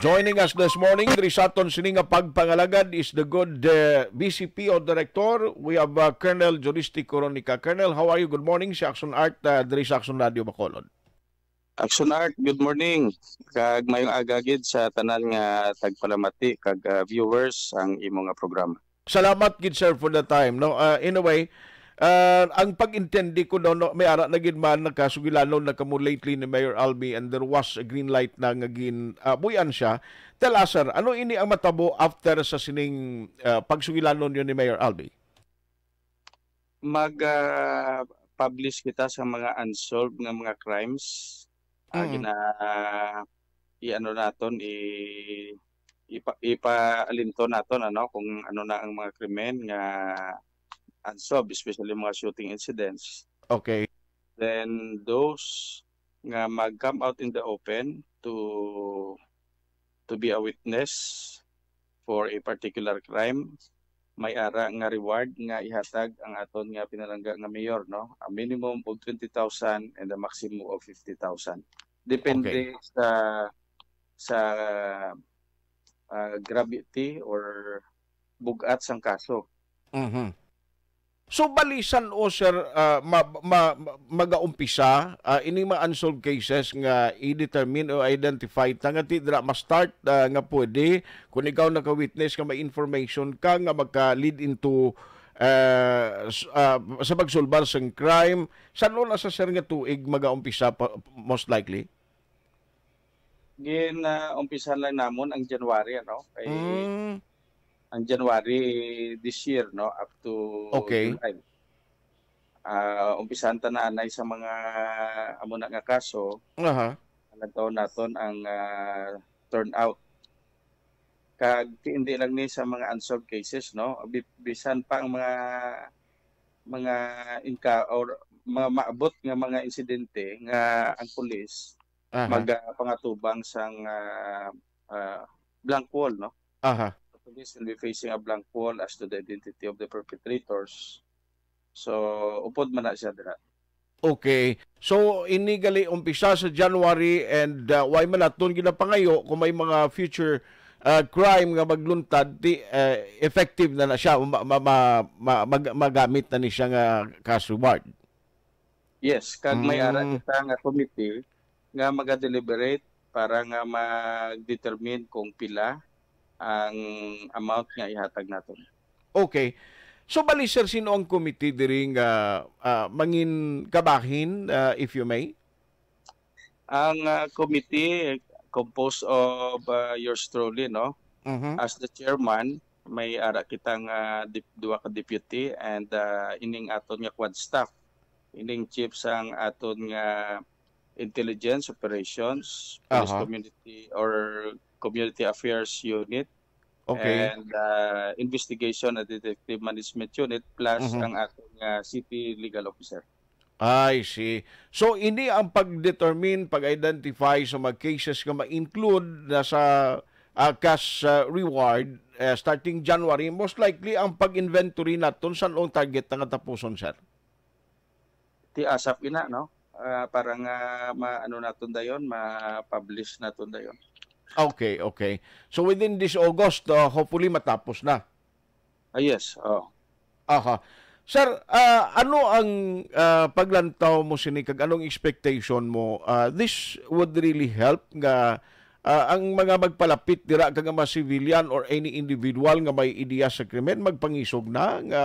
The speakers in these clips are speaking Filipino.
Joining us this morning, diri sa aton sininga pagpangalagad is the good BCP o Director. We have Colonel Juristy Coronica. Colonel, how are you? Good morning. Si Action Art, diri sa Action Radio Bacolod. Action Art, good morning. Kag mayong agagid sa tanan nga tagpalamati kag viewers ang imong nga programa. Salamat gid sir for the time. No, in a way, ang pag-intendi ko daw no, may ara na gid man nakasugilanon na kamo lately ni Mayor Albi and there was a green light na ngagin buyan siya. Tell us sir, ano ini ang matabo after sa sining pagsugilanon yun ni Mayor Albi? Mag-publish kita sa mga unsolved nga mga crimes. I-ano naton ipaalinto naton ano kung ano na ang mga krimen nga unsolved, especially mga shooting incidents. Okay. Then those nga mag-come out in the open to be a witness for a particular crime, may ara nga reward nga ihatag ang aton nga pinalangga nga mayor, no? A minimum of 20,000 and a maximum of 50,000. Depende sa gravity or bugat sang kaso. So balisan o sir mag-aumpisa ini mga unsolved cases nga i-determine o identify nga tidra ma-start nga pwede kung ikaw naka-witness ka may information ka nga magka-lead into sa pagsulbar sang crime. Saan na sa sir nga tuig mag-aumpisa most likely? Umpisa lang namon ang January ano kay ang January this year, no, up to July. Umpisahan ta na anay sa mga amo na nga kaso. Nagtaon naton ang turnout. Kag hindi lang ni sa mga unsolved cases, no, bisan pa ang mga or mga maabot nga mga insidente nga ang pulis magpangatubang sang blank wall, no. Police will be facing a blank wall as to the identity of the perpetrators. So, upod man na siya dira. Okay. So, inigali umpisa sa January and why man naton ginapangayo kung may mga future crime nga magluntad, effective na siya, magamit na ni siya nga cash reward. Yes. Kag may ara kita nga committee nga maga-deliberate para nga mag-determine kung pila ang amount nga ihatag naton. Okay. So bali sir, sino ang committee diri nga mangin kabahin if you may? Ang committee composed of yours truly, no? As the chairman, may ara kitang duwa ka deputy and ining aton nga quad staff. Ining chief sang aton nga intelligence operations, police community or Community Affairs Unit, and Investigation and Detective Management Unit, plus ang ating City Legal Officer. I see. So, ini ang pag-determine, pag-identify sa mga cases nga ma-include na sa cash reward starting January. Most likely, ang pag-inventory natin, saan ang target na tapuson, sir? Ti ASAP ina, no? Para nga ma-ano natin dayon, ma-publish natin dayon. Okay. So within this August, hopefully matapos na. Yes. Sir, ano ang paglantaw mo sinikag? Anong expectation mo? This would really help nga ang mga magpalapit dira kag mga civilian or any individual nga may ideya sa krimen magpangisog na nga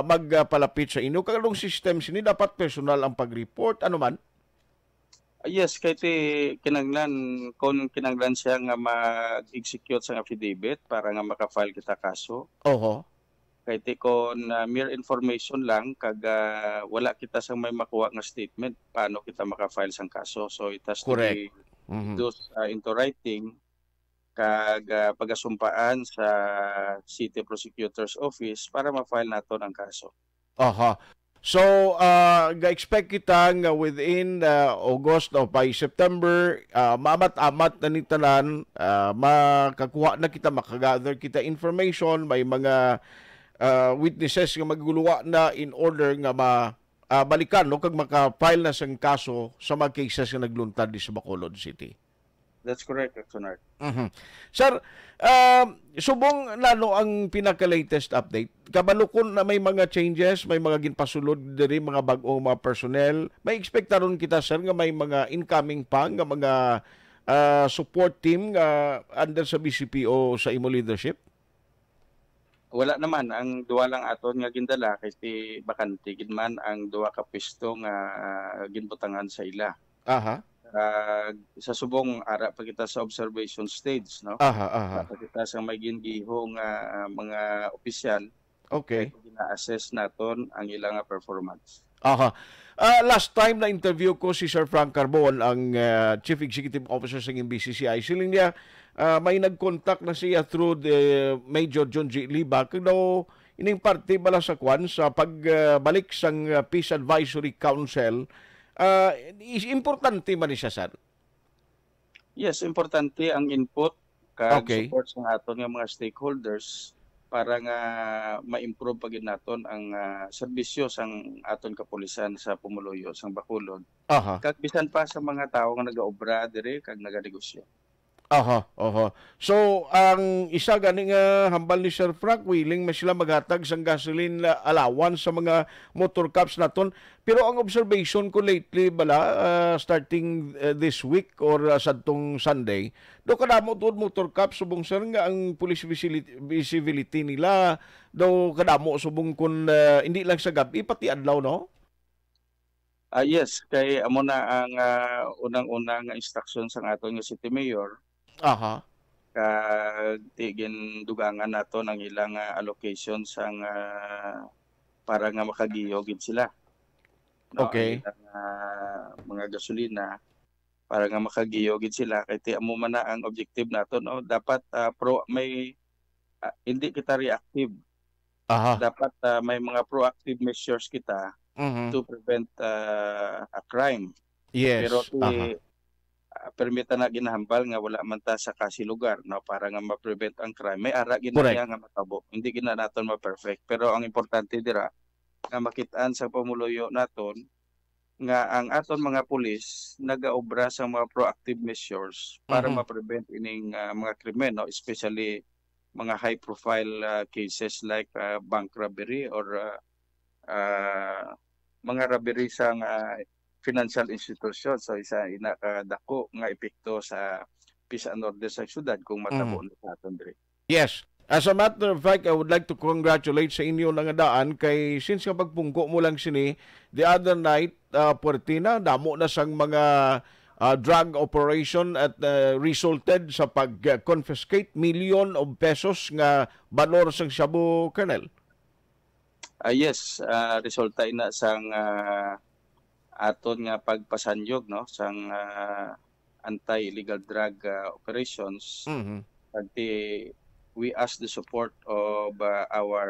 magpalapit sa inyo. Kag anong system sini dapat personal ang pag-report ano man? Yes, kay kinanglan siya nga mag-execute sa affidavit para nga maka-file kita kaso. Kay kon mere information lang kag wala kita sang may makuha nga statement paano kita maka-file sang kaso. So it has to be those into writing kag pagasumpaan sa City Prosecutor's Office para ma-file naton ang kaso. So, ga-expect kita nga within August o by September, maamat-amat na ni tanan, makakuha na kita, makagather kita information, may mga witnesses nga maguluwa na in order nga balikan no kag maka-file na sang kaso sa mga cases nga nagluntad di sa Bacolod City. That's correct, Sonard. Mhm. Sir, subong nano ang pinaka-latest update. Kabalukon na may mga changes, may mga ginpasulod diri mga bag-ong mga personnel. May ekspektaron kita sir nga may mga incoming pa nga mga support team nga under sa BCPO sa imo leadership? Wala naman ang duwa lang aton nga gindala kay ti bakante gid man ang duwa ka pwesto nga ginbutangan sa ila. Aha. Sa subong ara pa kita sa observation stage, no? Aha, aha. Ara pa kita sa may gingihong mga opisyal kay Okay. gina-assess naton ang ilang performance. Aha. Last time na interview ko si Sir Frank Carbon, ang Chief Executive Officer sa BCCI. Siling niya, may nag-contact na siya through the Major John G. Liba. Kung daw, ining parte bala sa kwan sa pagbalik sang Peace Advisory Council, is importante man siya, sir. Yes, importante ang input kag Okay. support sa aton nga mga stakeholders para nga ma-improve pagid naton ang serbisyo sang aton kapulisan sa Pumuluyo sang Bacolod. Aha. Kag bisan pa sa mga tawo nga nagaobra dire kag naganegosyo. Aha, aha. So, ang isa gani nga hambal ni Sir Frank, willing man sila maghatag sang gasoline allowance sa mga motor cups naton. Pero ang observation ko lately bala, starting this week or sadtong Sunday, do kadamo tuod motor cups subong sir nga ang police visibility nila do kadamo subong kun hindi lang sa gabi pati adlaw no? Yes, kay amo na ang unang-unang instruction sang aton nga City Mayor Aha. kag tigin dugangan naton ang ilang allocation sang para nga makagiyogid sila. No, Okay. ang ilang mga gasolina para nga makagiyogid sila kay ti amo man na ang objective naton, no, dapat hindi kita reactive, Aha. dapat may mga proactive measures kita Mhm. to prevent a crime. Pero Yes. Aha. permita na ginahambal nga wala man ta sa lugar, no, para nga ma-prevent ang crime, may ara Correct. ginaya nga matabo, hindi gina naton ma-perfect pero ang importante dira nga makitaan sa pamuluyo naton nga ang aton mga pulis nagaobra sa mga proactive measures para Mhm. ma-prevent ining mga krimen, no, especially mga high profile cases like bank robbery or mga robbery sa financial institution. So isa inakadako nga epekto sa peace and order sa syudad kung matabo Mhm. na sa aton diri. Yes. As a matter of fact, I would like to congratulate sa inyo nga daan kay since nga pagpungko mo lang sini the other night, Puertina, damo na sang mga drug operation at resulted sa pag-confiscate million of pesos nga balor sang shabu, Colonel. Yes, resulta ina sang aton nga pagpasanyog, no, sang anti-illegal drug operations. Mhm. Pagti we ask the support of our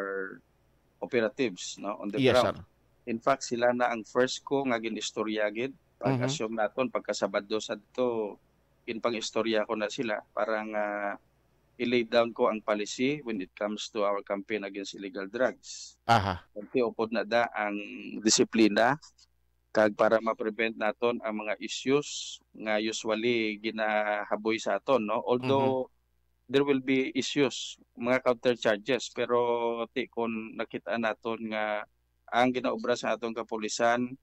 operatives, no, on the Yes, ground. sir. In fact, sila na ang first ko nga ginistorya gid. Mhm. Pag-assume naton pagkasabado sadto ginpang-istorya ko na sila para nga i-lay down ko ang policy when it comes to our campaign against illegal drugs. Aha. Pagti upod na da ang disiplina kag para ma-prevent naton ang mga issues nga usually ginahaboy sa aton, no, although there will be issues, mga counter charges, pero ti kon nakita naton nga ang ginaobra sa atong kapulisan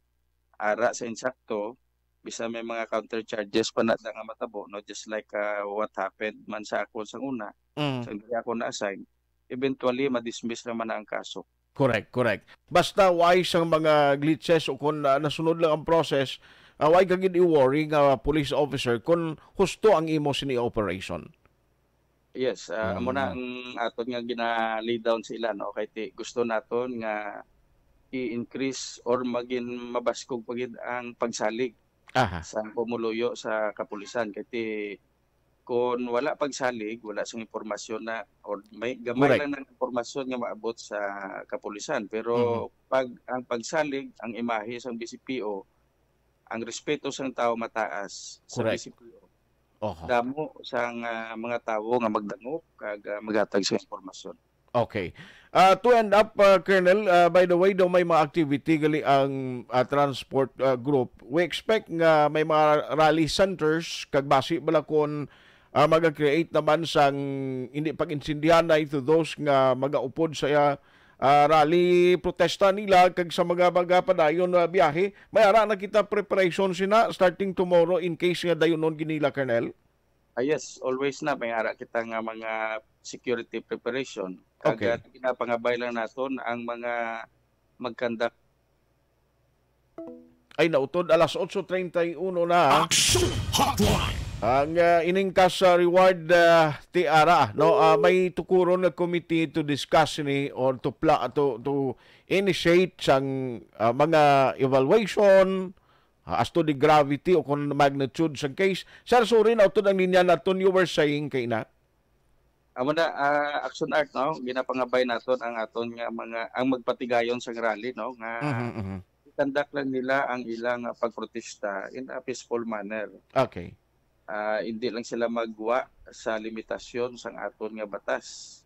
ara sa insakto bisa may mga counter charges pa na nga matabo, no, just like what happened man sa ako sa una Mhm. sa hindi ako na-assign, eventually ma-dismiss naman na ang kaso. Correct, correct. Basta why sang mga glitches o kung nasunod lang ang process, why kagid i-worry nga police officer kung husto ang imo sini operation. Yes, amo na ang aton nga gina-lay down sa ila, no, kay ti gusto naton nga i-increase or maging mabaskog pagid ang pagsalig Aha. sa pumuluyo sa kapulisan kay ti kung wala pagsalig, wala sang impormasyon na or may gamay Correct. lang ng impormasyon nga maabot sa kapulisan, pero pag ang pagsalig, ang imahe sa BCPO, ang respeto sang tao mataas sa Correct. BCPO, Oho. damo sang mga tawo nga magdangop kag maghatag sa impormasyon. Okay. To end up, Colonel, by the way, daw may mga activity gali ang transport group. We expect nga may mga rally centers kag basi bala kon mag-create naman sang hindi pag-insindihan na to those nga magaupod sa rally protesta nila kag sa mga padayon na biyahe. May ara na kita preparation sina starting tomorrow in case nga dayonon ginila, Colonel. Yes, always na may ara kita nga mga security preparation. Okay. Kagad pinapangabay lang naton ang mga magkandak. Ay nautod alas 8:31 na. Action Hotline. Ang iningkas sa reward ti ara no may tukuron nga committee to discuss ni or to initiate sang mga evaluation as to the gravity o kung magnitude sa case. Sir, sorry na utod ang linya naton you were saying kay na. Amo na Action Art no, ginapangabay naton ang aton nga mga ang magpatigayon sa rally no nga ikandak lang nila ang ilang pagprotesta in a peaceful manner. Okay. Hindi lang sila magwa sa limitasyon sang aton nga batas.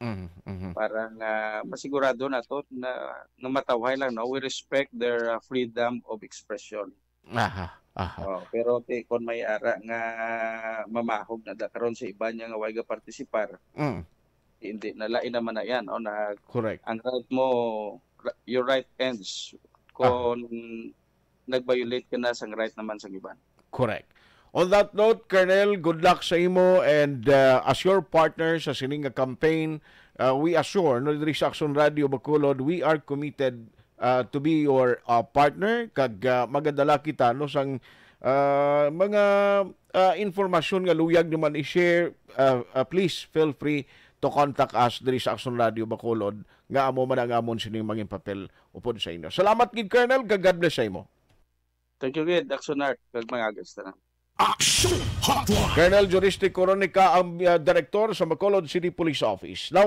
Para nga masigurado naton na matawhay lang no, we respect their freedom of expression. Aha. Pero kon may ara nga mamahog na karon sa iba niya nga way ga partisipar. Hindi nalain naman na yan na Correct. ang right mo, your right ends kung nag-violate ka na sang right naman sa iban. Correct. On that note, Colonel, good luck sa imo and as your partner sa sining nga campaign, we assure no diri sa Action Radio Bacolod, we are committed to be your partner kag magadala kita no sang mga informasyon nga luyag naman i-share. Please feel free to contact us diri sa Action Radio Bacolod nga amo man ang amon sining mga papel upod sa inyo. Salamat gid, Colonel, kag God bless sa imo. Thank you gid, Action Art, kag mga agasta na. Action Hotline. Colonel Juristic Coronica ang Director sa Bacolod City Police Office. Now,